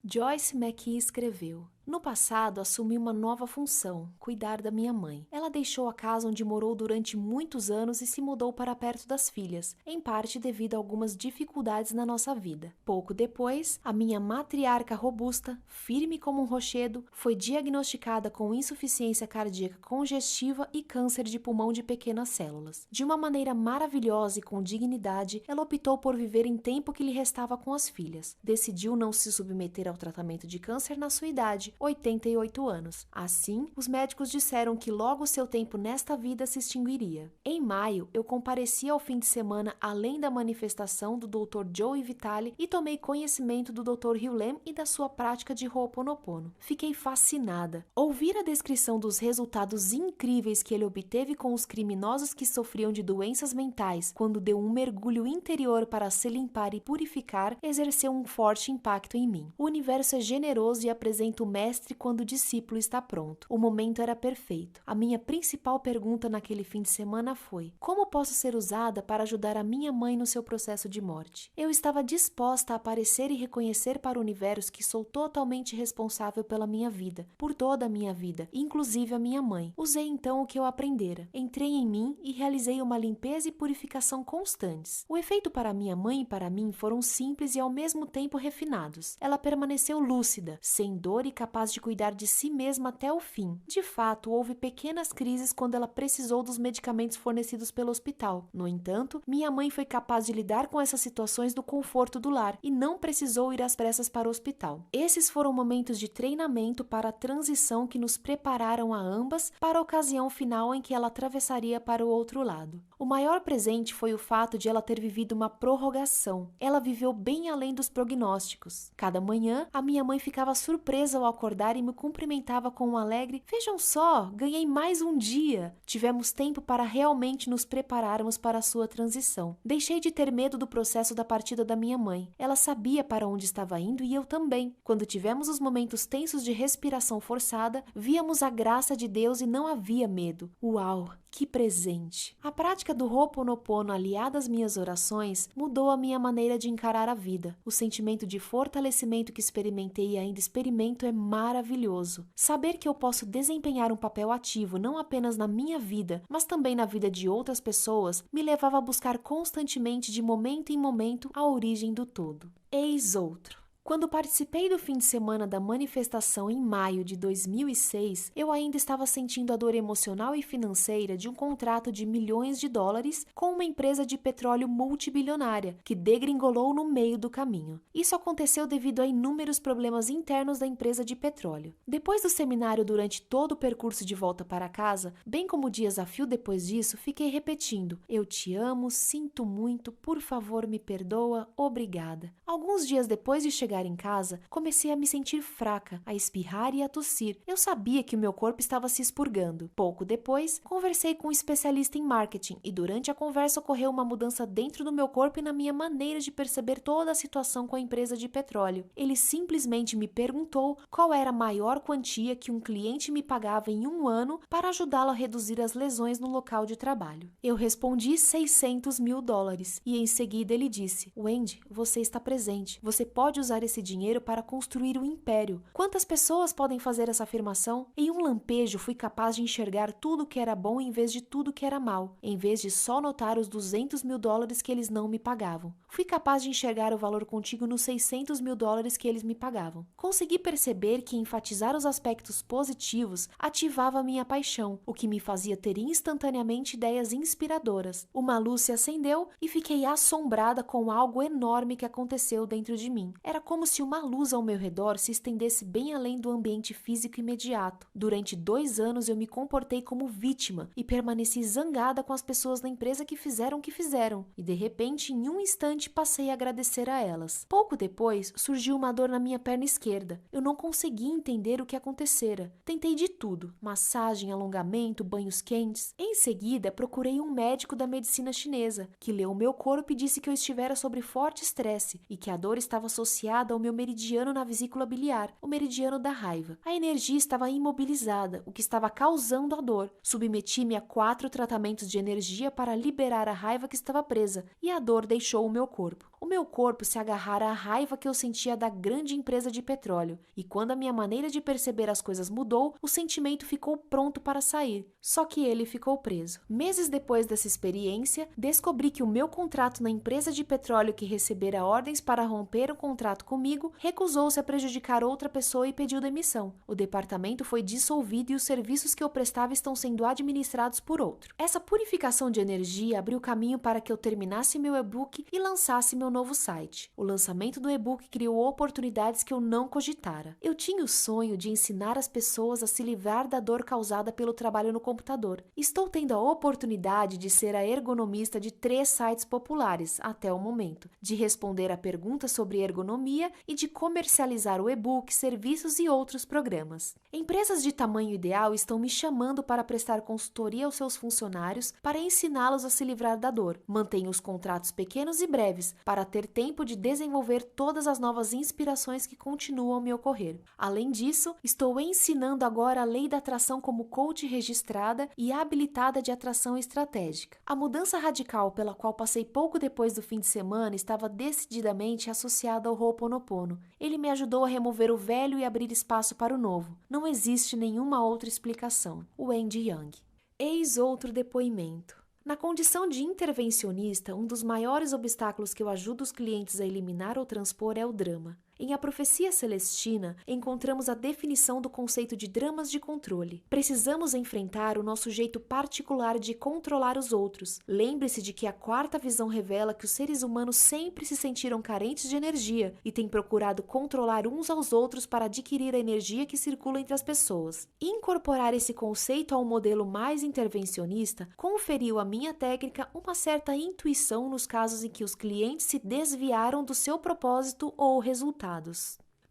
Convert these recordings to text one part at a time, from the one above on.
Joyce McKee escreveu: no passado, assumi uma nova função, cuidar da minha mãe. Ela deixou a casa onde morou durante muitos anos e se mudou para perto das filhas, em parte devido a algumas dificuldades na nossa vida. Pouco depois, a minha matriarca robusta, firme como um rochedo, foi diagnosticada com insuficiência cardíaca congestiva e câncer de pulmão de pequenas células. De uma maneira maravilhosa e com dignidade, ela optou por viver em tempo que lhe restava com as filhas. Decidiu não se submeter ao tratamento de câncer na sua idade, 88 anos. Assim, os médicos disseram que logo seu tempo nesta vida se extinguiria. Em maio, eu compareci ao fim de semana além da manifestação do Dr. Joe Vitale e tomei conhecimento do Dr. Hugh Lam e da sua prática de Ho'oponopono. Fiquei fascinada. Ouvir a descrição dos resultados incríveis que ele obteve com os criminosos que sofriam de doenças mentais quando deu um mergulho interior para se limpar e purificar exerceu um forte impacto em mim. O universo é generoso e apresenta o mestre quando o discípulo está pronto. O momento era perfeito. A minha principal pergunta naquele fim de semana foi: como posso ser usada para ajudar a minha mãe no seu processo de morte? Eu estava disposta a aparecer e reconhecer para o universo que sou totalmente responsável pela minha vida, por toda a minha vida, inclusive a minha mãe. Usei então o que eu aprendera. Entrei em mim e realizei uma limpeza e purificação constantes. O efeito para minha mãe e para mim foram simples e ao mesmo tempo refinados. Ela permaneceu lúcida, sem dor e capaz de cuidar de si mesma até o fim. De fato, houve pequenas crises quando ela precisou dos medicamentos fornecidos pelo hospital. No entanto, minha mãe foi capaz de lidar com essas situações no conforto do lar e não precisou ir às pressas para o hospital. Esses foram momentos de treinamento para a transição que nos prepararam a ambas para a ocasião final em que ela atravessaria para o outro lado. O maior presente foi o fato de ela ter vivido uma prorrogação. Ela viveu bem além dos prognósticos. Cada manhã, a minha mãe ficava surpresa ao acordar e me cumprimentava com um alegre: vejam só, ganhei mais um dia. Tivemos tempo para realmente nos prepararmos para a sua transição. Deixei de ter medo do processo da partida da minha mãe. Ela sabia para onde estava indo e eu também. Quando tivemos os momentos tensos de respiração forçada, víamos a graça de Deus e não havia medo. Uau! Que presente! A prática do Ho'oponopono aliada às minhas orações mudou a minha maneira de encarar a vida. O sentimento de fortalecimento que experimentei e ainda experimento é maravilhoso. Saber que eu posso desempenhar um papel ativo não apenas na minha vida, mas também na vida de outras pessoas, me levava a buscar constantemente de momento em momento a origem do todo. Eis outro. Quando participei do fim de semana da manifestação em maio de 2006, eu ainda estava sentindo a dor emocional e financeira de um contrato de milhões de dólares com uma empresa de petróleo multibilionária, que degringolou no meio do caminho. Isso aconteceu devido a inúmeros problemas internos da empresa de petróleo. Depois do seminário, durante todo o percurso de volta para casa, bem como dias a fio depois disso, fiquei repetindo: eu te amo, sinto muito, por favor me perdoa, obrigada. Alguns dias depois de chegar em casa, comecei a me sentir fraca, a espirrar e a tossir. Eu sabia que o meu corpo estava se expurgando. Pouco depois, conversei com um especialista em marketing e durante a conversa ocorreu uma mudança dentro do meu corpo e na minha maneira de perceber toda a situação com a empresa de petróleo. Ele simplesmente me perguntou qual era a maior quantia que um cliente me pagava em um ano para ajudá-lo a reduzir as lesões no local de trabalho. Eu respondi $600 mil e em seguida ele disse: Wendy, você está presente. Você pode usar esse dinheiro para construir um império. Quantas pessoas podem fazer essa afirmação? Em um lampejo, fui capaz de enxergar tudo que era bom em vez de tudo que era mal, em vez de só notar os $200 mil que eles não me pagavam. Fui capaz de enxergar o valor contíguo nos $600 mil que eles me pagavam. Consegui perceber que enfatizar os aspectos positivos ativava minha paixão, o que me fazia ter instantaneamente ideias inspiradoras. Uma luz se acendeu e fiquei assombrada com algo enorme que aconteceu dentro de mim. Era como se uma luz ao meu redor se estendesse bem além do ambiente físico imediato. Durante 2 anos eu me comportei como vítima e permaneci zangada com as pessoas da empresa que fizeram o que fizeram. E de repente, em um instante, passei a agradecer a elas. Pouco depois, surgiu uma dor na minha perna esquerda. Eu não conseguia entender o que acontecera. Tentei de tudo: massagem, alongamento, banhos quentes. Em seguida, procurei um médico da medicina chinesa, que leu o meu corpo e disse que eu estivera sob forte estresse e que a dor estava associada ao meu meridiano na vesícula biliar, o meridiano da raiva. A energia estava imobilizada, o que estava causando a dor. Submeti-me a 4 tratamentos de energia para liberar a raiva que estava presa, e a dor deixou o meu corpo. O meu corpo se agarrara à raiva que eu sentia da grande empresa de petróleo, e quando a minha maneira de perceber as coisas mudou, o sentimento ficou pronto para sair, só que ele ficou preso. Meses depois dessa experiência, descobri que o meu contrato na empresa de petróleo que recebera ordens para romper o contrato comigo recusou-se a prejudicar outra pessoa e pediu demissão. O departamento foi dissolvido e os serviços que eu prestava estão sendo administrados por outro. Essa purificação de energia abriu caminho para que eu terminasse meu e-book e lançasse meu novo site. O lançamento do e-book criou oportunidades que eu não cogitara. Eu tinha o sonho de ensinar as pessoas a se livrar da dor causada pelo trabalho no computador. Estou tendo a oportunidade de ser a ergonomista de 3 sites populares, até o momento, de responder a perguntas sobre ergonomia e de comercializar o e-book, serviços e outros programas. Empresas de tamanho ideal estão me chamando para prestar consultoria aos seus funcionários para ensiná-los a se livrar da dor. Mantenho os contratos pequenos e breves para ter tempo de desenvolver todas as novas inspirações que continuam a me ocorrer. Além disso, estou ensinando agora a lei da atração como coach registrada e habilitada de atração estratégica. A mudança radical pela qual passei pouco depois do fim de semana estava decididamente associada ao Ho'oponopono. Ele me ajudou a remover o velho e abrir espaço para o novo. Não existe nenhuma outra explicação. O Andy Young. Eis outro depoimento. Na condição de intervencionista, um dos maiores obstáculos que eu ajudo os clientes a eliminar ou transpor é o drama. Em A Profecia Celestina, encontramos a definição do conceito de dramas de controle. Precisamos enfrentar o nosso jeito particular de controlar os outros. Lembre-se de que a quarta visão revela que os seres humanos sempre se sentiram carentes de energia e têm procurado controlar uns aos outros para adquirir a energia que circula entre as pessoas. Incorporar esse conceito ao modelo mais intervencionista conferiu à minha técnica uma certa intuição nos casos em que os clientes se desviaram do seu propósito ou resultado.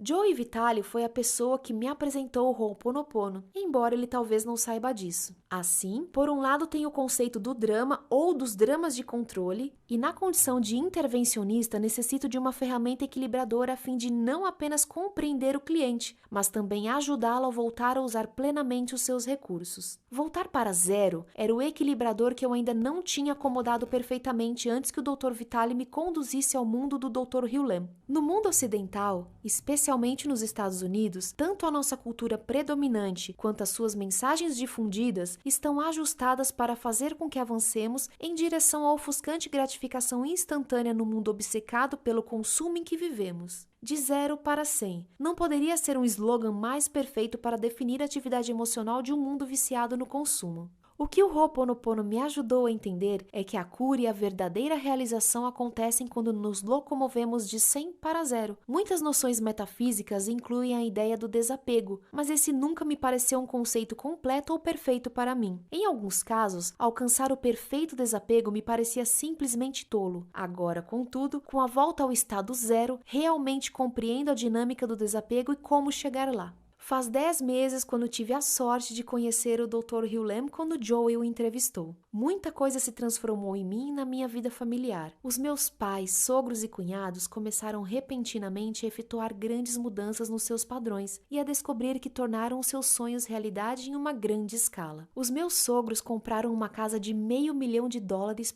Joey Vitale foi a pessoa que me apresentou o Ho'oponopono, embora ele talvez não saiba disso. Assim, por um lado tem o conceito do drama ou dos dramas de controle, e na condição de intervencionista necessito de uma ferramenta equilibradora a fim de não apenas compreender o cliente, mas também ajudá-lo a voltar a usar plenamente os seus recursos. Voltar para zero era o equilibrador que eu ainda não tinha acomodado perfeitamente antes que o Dr. Vitale me conduzisse ao mundo do Dr. Hugh. No mundo ocidental, especialmente nos Estados Unidos, tanto a nossa cultura predominante quanto as suas mensagens difundidas estão ajustadas para fazer com que avancemos em direção à ofuscante gratificação instantânea no mundo obcecado pelo consumo em que vivemos. De 0 para 100. Não poderia ser um slogan mais perfeito para definir a atividade emocional de um mundo viciado no consumo. O que o Ho'oponopono me ajudou a entender é que a cura e a verdadeira realização acontecem quando nos locomovemos de 100 para 0. Muitas noções metafísicas incluem a ideia do desapego, mas esse nunca me pareceu um conceito completo ou perfeito para mim. Em alguns casos, alcançar o perfeito desapego me parecia simplesmente tolo. Agora, contudo, com a volta ao estado zero, realmente compreendo a dinâmica do desapego e como chegar lá. Faz 10 meses quando tive a sorte de conhecer o Dr. Hugh quando Joey o entrevistou. Muita coisa se transformou em mim e na minha vida familiar. Os meus pais, sogros e cunhados começaram repentinamente a efetuar grandes mudanças nos seus padrões e a descobrir que tornaram os seus sonhos realidade em uma grande escala. Os meus sogros compraram uma casa de $500 mil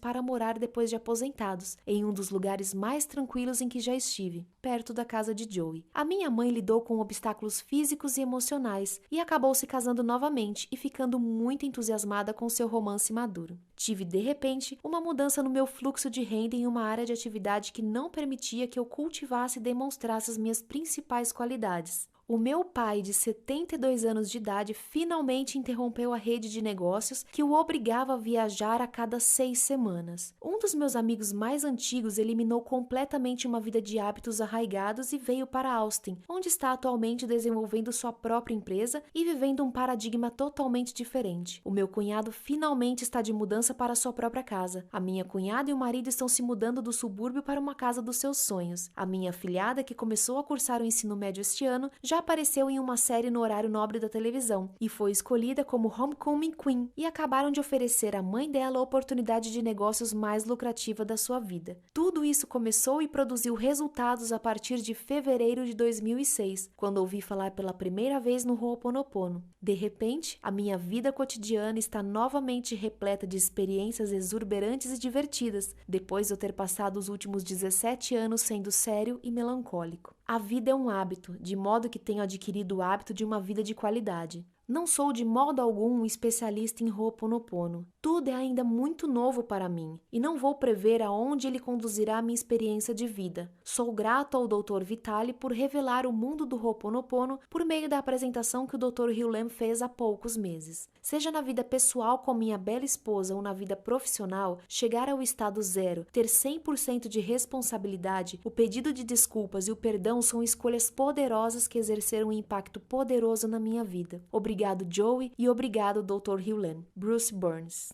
para morar depois de aposentados, em um dos lugares mais tranquilos em que já estive, perto da casa de Joey. A minha mãe lidou com obstáculos físicos e emocionais e acabou se casando novamente e ficando muito entusiasmada com seu romance maduro. Tive, de repente, uma mudança no meu fluxo de renda em uma área de atividade que não permitia que eu cultivasse e demonstrasse as minhas principais qualidades. O meu pai, de 72 anos de idade, finalmente interrompeu a rede de negócios que o obrigava a viajar a cada 6 semanas. Um dos meus amigos mais antigos eliminou completamente uma vida de hábitos arraigados e veio para Austin, onde está atualmente desenvolvendo sua própria empresa e vivendo um paradigma totalmente diferente. O meu cunhado finalmente está de mudança para sua própria casa. A minha cunhada e o marido estão se mudando do subúrbio para uma casa dos seus sonhos. A minha afilhada, que começou a cursar o ensino médio este ano, já apareceu em uma série no horário nobre da televisão e foi escolhida como Homecoming Queen, e acabaram de oferecer à mãe dela a oportunidade de negócios mais lucrativa da sua vida. Tudo isso começou e produziu resultados a partir de fevereiro de 2006, quando ouvi falar pela primeira vez no Ho'oponopono. De repente, a minha vida cotidiana está novamente repleta de experiências exuberantes e divertidas, depois de eu ter passado os últimos 17 anos sendo sério e melancólico. A vida é um hábito, de modo que tenho adquirido o hábito de uma vida de qualidade. Não sou de modo algum um especialista em Ho'oponopono. Tudo é ainda muito novo para mim e não vou prever aonde ele conduzirá a minha experiência de vida. Sou grato ao Dr. Vitali por revelar o mundo do Ho'oponopono por meio da apresentação que o Dr. Hugh Lam fez há poucos meses. Seja na vida pessoal com minha bela esposa ou na vida profissional, chegar ao estado zero, ter 100% de responsabilidade, o pedido de desculpas e o perdão são escolhas poderosas que exerceram um impacto poderoso na minha vida. Obrigado, Joey, e obrigado, Dr. Hugh Lam. Bruce Burns.